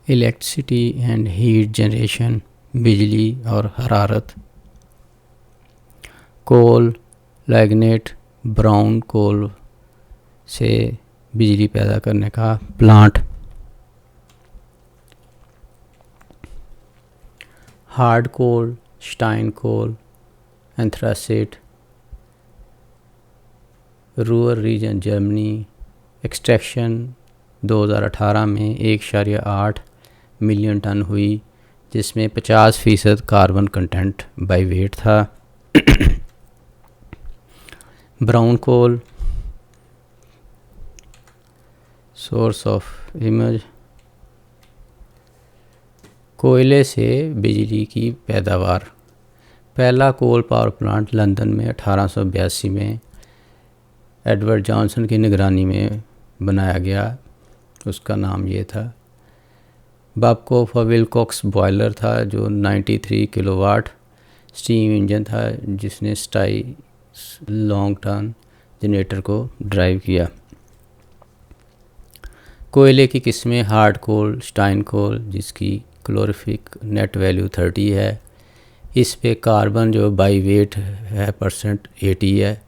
Electricity and heat generation, बिजली और हरारत। कोल, लैग्नेट, ब्राउन कोल से बिजली पैदा करने का प्लांट। हार्ड कोल, स्टाइन coal, anthracite, Ruhr region Germany. Extraction 2018 में 1.8 मिलियन टन हुई, जिसमें 50% कार्बन कंटेंट बाई वेट था। Brown coal, source of image. कोयले से बिजली की पैदावार। पहला कोल पावर प्लांट लंदन में 1882 में एडवर्ड जॉनसन की निगरानी में बनाया गया। उसका नाम ये था। बाबकोफ और विलकॉक्स बॉयलर था जो 93 किलोवाट स्टीम इंजन था, जिसने स्टाई लॉन्ग टर्न जनरेटर को ड्राइव किया। कोयले की किस्में हार्ड कोल, स्टाइन कोल, जिसकी क्लोरिफिक नेट वैल्यू 30 है। इस पे कार्बन जो बाई वेट है परसेंट 80 है।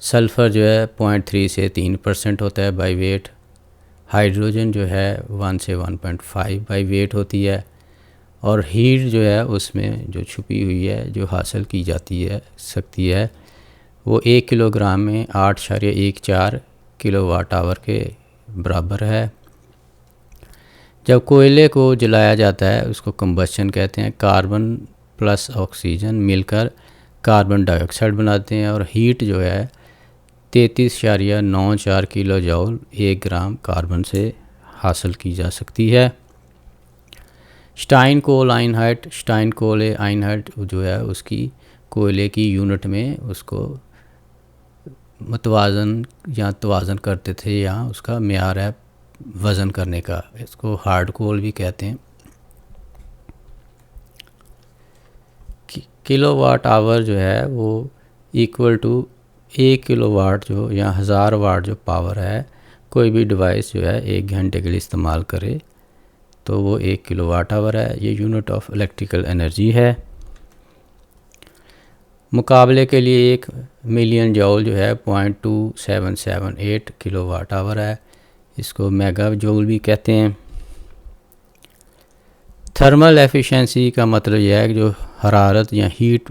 सल्फ़र जो है 0.3 से 3% होता है बाई वेट। हाइड्रोजन जो है 1 से 1.5 बाई वेट होती है। और हीट जो है उसमें जो छुपी हुई है, जो हासिल की जाती है सकती है, वो 1 किलोग्राम में 8.14 किलोवाट आवर के बराबर है। जब कोयले को जलाया जाता है उसको कंबस्शन कहते हैं। कार्बन प्लस ऑक्सीजन मिलकर कार्बन डाइऑक्साइड बनाते हैं और हीट जो है 33.94 किलो जूल 1 ग्राम कार्बन से हासिल की जा सकती है। स्टाइन कोल आइनहाइट। स्टाइन कोल आइनहाइट जो है उसकी कोयले की यूनिट में उसको मतवाजन या तवाज़न करते थे, या उसका मेयार है वज़न करने का। इसको हार्ड कोल भी कहते हैं। किलोवाट आवर जो है वो इक्वल टू 1 किलोवाट जो या 1000 वाट जो पावर है, कोई भी डिवाइस जो है 1 घंटे के लिए इस्तेमाल करे तो वो 1 किलोवाट आवर है। ये यूनिट ऑफ इलेक्ट्रिकल एनर्जी है। मुकाबले के लिए 1 मिलियन जूल जो है 0.2778 किलोवाट आवर है। इसको मेगा जूल भी कहते हैं। थर्मल एफिशिएंसी का मतलब यह है कि जो हरारत या हीट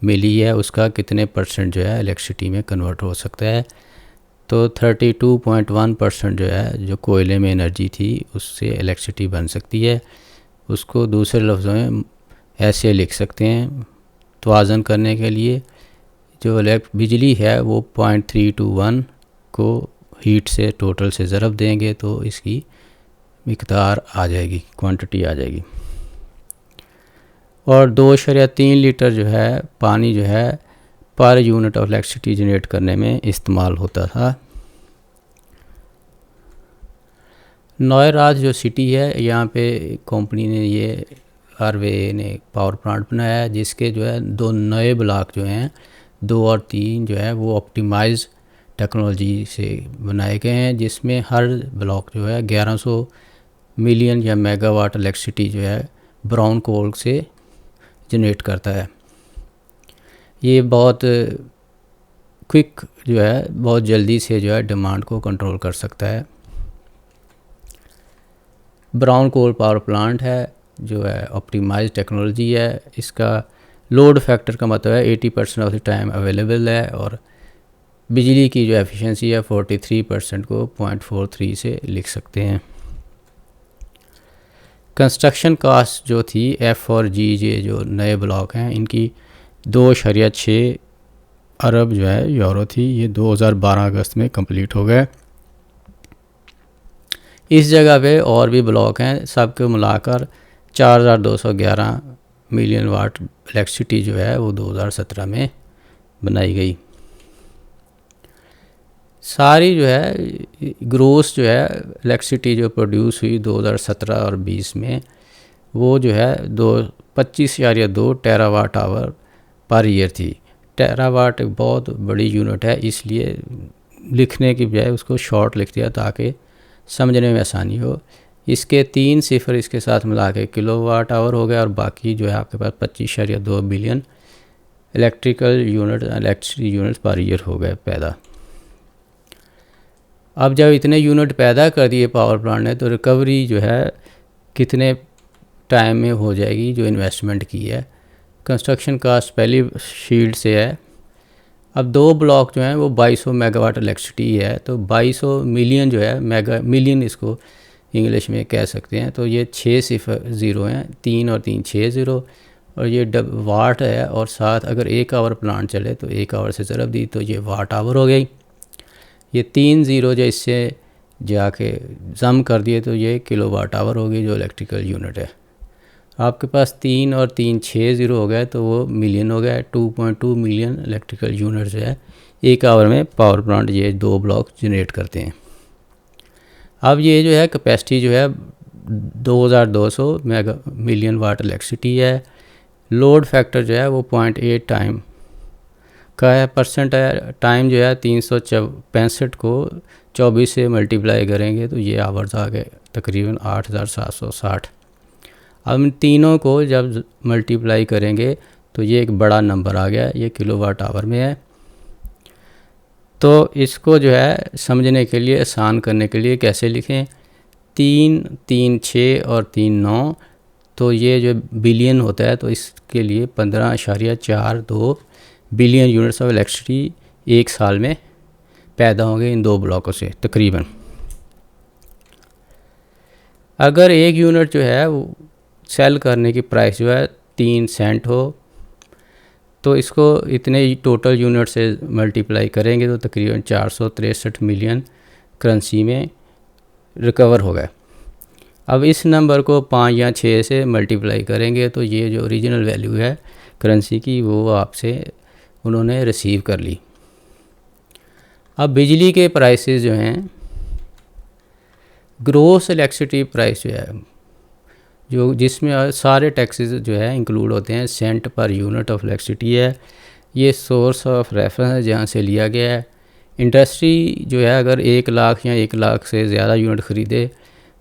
मिली है उसका कितने परसेंट जो है इलेक्ट्रिसिटी में कन्वर्ट हो सकता है। तो 32.1% जो है जो कोयले में एनर्जी थी उससे इलेक्ट्रिसिटी बन सकती है। उसको दूसरे लफ्ज़ों में ऐसे लिख सकते हैं, तवाज़न करने के लिए जो बिजली है वो 0.321 को हीट से टोटल से ज़रब देंगे तो इसकी मिकदार आ जाएगी, क्वांटिटी आ जाएगी। और 2.3 लीटर जो है पानी जो है per unit of electricity generate करने में इस्तेमाल होता था। नॉयराज जो सिटी है, यहाँ पे कंपनी ने ये आरवे ने पावर प्लांट बनाया है, जिसके जो है 2 नए ब्लॉक जो हैं 2 और 3 जो है वो ऑप्टिमाइज टेक्नोलॉजी से बनाए गए हैं, जिसमें हर ब्लॉक जो है 1100 मिलियन या मेगावाट इलेक्ट्रिसिटी जो है ब्राउन कोल से जनरेट करता है। ये बहुत क्विक जो है बहुत जल्दी से जो है डिमांड को कंट्रोल कर सकता है। ब्राउन कोल पावर प्लांट है जो है ऑप्टिमाइज टेक्नोलॉजी है। इसका लोड फैक्टर का मतलब है 80% ऑफ द टाइम अवेलेबल है, और बिजली की जो एफिशिएंसी है 43% को 0.43 से लिख सकते हैं। कंस्ट्रक्शन कास्ट जो थी एफ़ और जी जे जो नए ब्लॉक हैं इनकी 2.6 अरब जो है यूरो थी। ये 2012 अगस्त में कंप्लीट हो गए। इस जगह पे और भी ब्लॉक हैं, सबको मिलाकर 4211 मिलियन वाट इलेक्ट्रिसिटी जो है वो 2017 में बनाई गई। सारी जो है ग्रोस जो है इलेक्ट्रिसिटी जो प्रोड्यूस हुई 2017 और 20 में वो जो है 25.2 टेरावाट आवर पर ईयर थी। टेरावाट एक बहुत बड़ी यूनिट है, इसलिए लिखने की बजाय उसको शॉर्ट लिख दिया ताकि समझने में आसानी हो। इसके 3 सिफर इसके साथ मिला के किलोवाट आवर हो गया और बाकी जो है आपके पास 25.2 billion electrical unit electricity unit per year हो गए पैदा। अब जब इतने यूनिट पैदा कर दिए पावर प्लांट ने तो रिकवरी जो है कितने टाइम में हो जाएगी जो इन्वेस्टमेंट की है। कंस्ट्रक्शन कास्ट पहली शीट से है। अब 2 ब्लॉक जो हैं वो 2200 मेगावाट इलेक्ट्रिसिटी है, तो 2200 मिलियन जो है मेगा मिलियन इसको इंग्लिश में कह सकते हैं। तो ये 6 सिफर ज़ीरो हैं, 3 और 3 6 ज़ीरो, और ये वाट है, और साथ अगर 1 आवर प्लांट चले तो 1 आवर से ज़रब दी तो ये वाट आवर हो गई। ये 3 ज़ीरो जो इससे जाके जम कर दिए तो ये किलोवाट आवर हो गई जो इलेक्ट्रिकल यूनिट है। आपके पास 3 और 3 6 ज़ीरो हो गए तो वो मिलियन हो गया। 2.2 मिलियन इलेक्ट्रिकल यूनिट जो है 1 आवर में पावर प्लांट ये 2 ब्लॉक जनरेट करते हैं। अब ये जो है कैपेसिटी जो है 2200 मेगा मिलियन वाट इलेक्ट्रिसिटी है। लोड फैक्टर जो है वो 0.8 टाइम का है परसेंट है। टाइम जो है 365 को 24 से मल्टीप्लाई करेंगे तो ये आवर्स आ गए तकरीबन 8760। अब इन तीनों को जब मल्टीप्लाई करेंगे तो ये एक बड़ा नंबर आ गया, ये किलोवाट आवर में है। तो इसको जो है समझने के लिए, आसान करने के लिए कैसे लिखें, 3 3 6 और 3 9, तो ये जो बिलियन होता है तो इसके लिए 15.42 बिलियन यूनिट्स ऑफ इलेक्ट्रिसिटी 1 साल में पैदा होंगे इन 2 ब्लॉकों से तकरीबन। अगर 1 यूनिट जो है वो सेल करने की प्राइस जो है 3 सेंट हो तो इसको इतने टोटल यूनिट से मल्टीप्लाई करेंगे तो तकरीबन 463 मिलियन करेंसी में रिकवर हो गए। अब इस नंबर को 5 या 6 से मल्टीप्लाई करेंगे तो ये जो ओरिजिनल वैल्यू है करेंसी की वो आपसे उन्होंने रिसीव कर ली। अब बिजली के प्राइसेस जो हैं, ग्रोस इलेक्ट्रिसिटी प्राइस जो है जो जिसमें सारे टैक्सेस जो है इंक्लूड होते हैं, Saint per unit of electricity है। ये सोर्स ऑफ रेफरेंस है जहाँ से लिया गया है। इंडस्ट्री जो है अगर 1 लाख या 1 लाख से ज़्यादा यूनिट ख़रीदे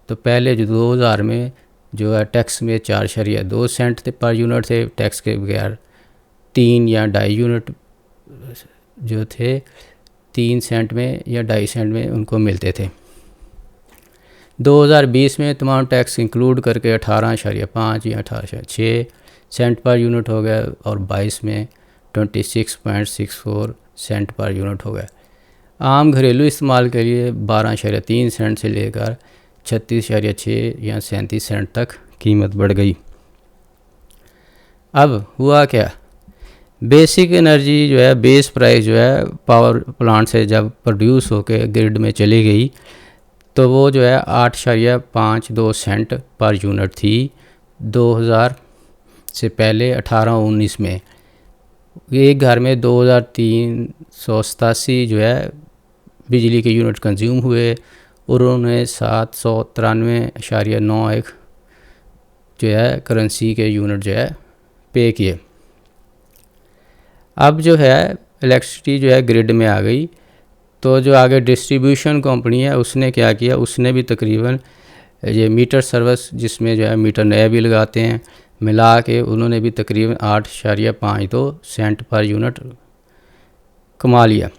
तो पहले जो 2000 में जो है टैक्स में 4.2 सेंट थे पर यूनिट थे, टैक्स के बगैर 3 या 2.5 यूनिट जो थे 3 सेंट में या 2.5 सेंट में उनको मिलते थे। 2020 में तमाम टैक्स इंक्लूड करके 18.5 या 18.6 सेंट पर यूनिट हो गया और 22 में 26.64 सेंट पर यूनिट हो गया। आम घरेलू इस्तेमाल के लिए 12.3 सेंट से लेकर 36.6 या 37 सेंट तक कीमत बढ़ गई। अब हुआ क्या, बेसिक एनर्जी जो है बेस प्राइस जो है पावर प्लांट से जब प्रोड्यूस होकर ग्रिड में चली गई तो वो जो है 8.52 सेंट पर यूनिट थी 2000 से पहले। 18-19 में एक घर में 2387 जो है बिजली के यूनिट कंज्यूम हुए और उन्होंने 793.91 जो है करेंसी के यूनिट जो है पे किए। अब जो है इलेक्ट्रिसिटी जो है ग्रिड में आ गई तो जो आगे डिस्ट्रीब्यूशन कंपनी है उसने क्या किया, उसने भी तकरीबन ये मीटर सर्विस जिसमें जो है मीटर नए भी लगाते हैं मिला के उन्होंने भी तकरीबन 8.52 सेंट पर यूनिट कमा लिया।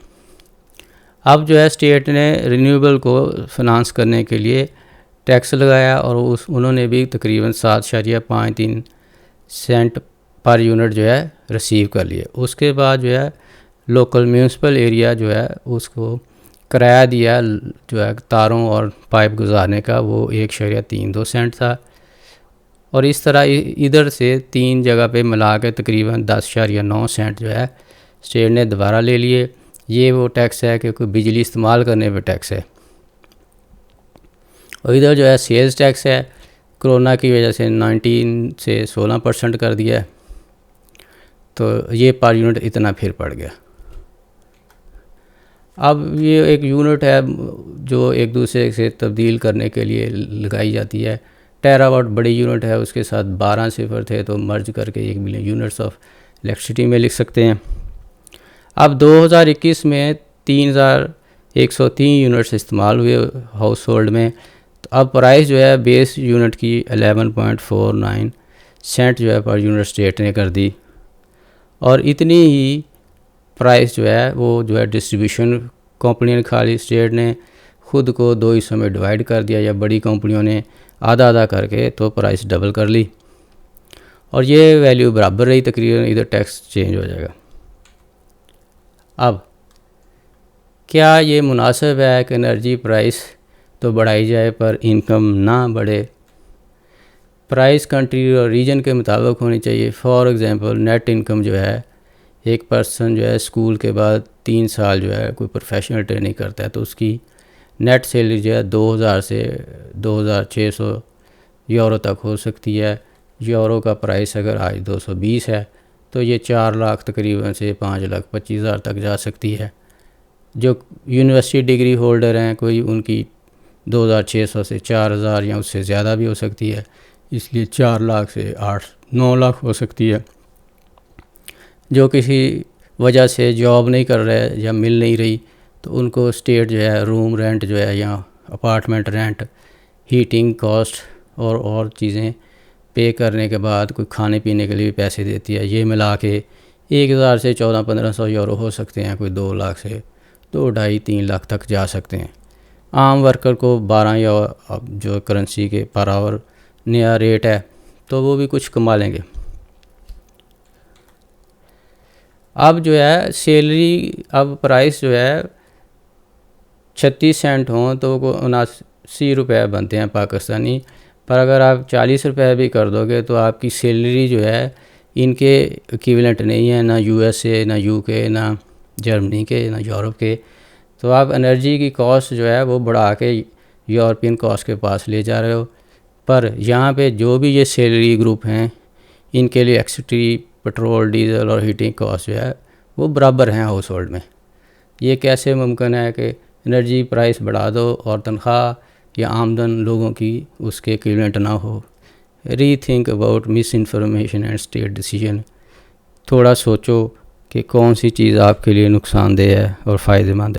अब जो है स्टेट ने रिन्यूएबल को फिनांस करने के लिए टैक्स लगाया और उन्होंने भी तकरीबन 7.53 सेंट पर यूनिट जो है रिसीव कर लिए। उसके बाद जो है लोकल म्यूनसिपल एरिया जो है उसको किराया दिया जो है तारों और पाइप गुजारने का, वो 1.32 सेंट था। और इस तरह इधर से 3 जगह पे मिला के तकरीबन 10.9 सेंट जो है स्टेट ने दोबारा ले लिए। ये वो टैक्स है क्योंकि बिजली इस्तेमाल करने पे टैक्स है। और इधर जो है सेल्स टैक्स है, कोरोना की वजह से 19 से 16% कर दिया है तो ये पर यूनिट इतना फिर पड़ गया। अब ये एक यूनिट है जो एक दूसरे से तब्दील करने के लिए लगाई जाती है। टेरावाट बड़ी यूनिट है, उसके साथ 12 सिफर थे तो मर्ज करके 1 मिलियन यूनिट्स ऑफ इलेक्ट्रिसिटी में लिख सकते हैं। अब 2021 में 3103 यूनिट्स इस्तेमाल हुए हाउस होल्ड में, तो अब प्राइस जो है बेस यूनिट की 11.49 सेंट जो है पर यूनिट स्टेट ने कर दी, और इतनी ही प्राइस जो है वो जो है डिस्ट्रीब्यूशन कंपनी ने खा ली, स्टेट ने खुद को 2 हिस्सों में डिवाइड कर दिया, या बड़ी कंपनियों ने आधा आधा करके तो प्राइस डबल कर ली, और ये वैल्यू बराबर रही तकरीबन, इधर टैक्स चेंज हो जाएगा। अब क्या ये मुनासिब है कि एनर्जी प्राइस तो बढ़ाई जाए पर इनकम ना बढ़े? प्राइस कंट्री और रीजन के मुताबिक होनी चाहिए। फॉर एग्ज़ाम्पल नेट इनकम जो है, एक पर्सन जो है स्कूल के बाद 3 साल जो है कोई प्रोफेशनल ट्रेनिंग करता है तो उसकी नेट सैलरी जो है 2000 से 2600 यूरो तक हो सकती है। यूरो का प्राइस अगर आज 220 है तो ये 4 लाख तकरीबन से 5,25,000 तक जा सकती है। जो यूनिवर्सिटी डिग्री होल्डर हैं कोई, उनकी 2600 से 4000 या उससे ज़्यादा भी हो सकती है, इसलिए 4 लाख से 8-9 लाख हो सकती है। जो किसी वजह से जॉब नहीं कर रहे या मिल नहीं रही तो उनको स्टेट जो है रूम रेंट जो है या अपार्टमेंट रेंट, हीटिंग कॉस्ट और चीज़ें पे करने के बाद कोई खाने पीने के लिए भी पैसे देती है। ये मिला के 1000 से 1400-1500 यूरो हो सकते हैं, कोई 2 लाख से 2-2.5-3 लाख तक जा सकते हैं। आम वर्कर को 12 या जो करेंसी के पर आवर नया रेट है तो वो भी कुछ कमा लेंगे। अब जो है सैलरी, अब प्राइस जो है 36 सेंट हों तो वो 79 रुपये बनते हैं पाकिस्तानी, पर अगर आप 40 रुपये भी कर दोगे तो आपकी सैलरी जो है इनके इक्विवेलेंट नहीं है, ना यूएसए, ना यूके, ना जर्मनी के, ना यूरोप के। तो आप एनर्जी की कॉस्ट जो है वो बढ़ा के यूरोपियन कॉस्ट के पास ले जा रहे हो। पर यहाँ पे जो भी ये सैलरी ग्रुप हैं इनके लिए एक्सिटी, पेट्रोल, डीजल और हीटिंग कॉस्ट जो है वो बराबर हैं हाउस होल्ड में। ये कैसे मुमकिन है कि एनर्जी प्राइस बढ़ा दो और तनख्वाह या आमदन लोगों की उसके इक्विवेलेंट ना हो? री think about miss information and state decision. थोड़ा सोचो कि कौन सी चीज़ आपके लिए नुकसानदेह है और फ़ायदेमंद है।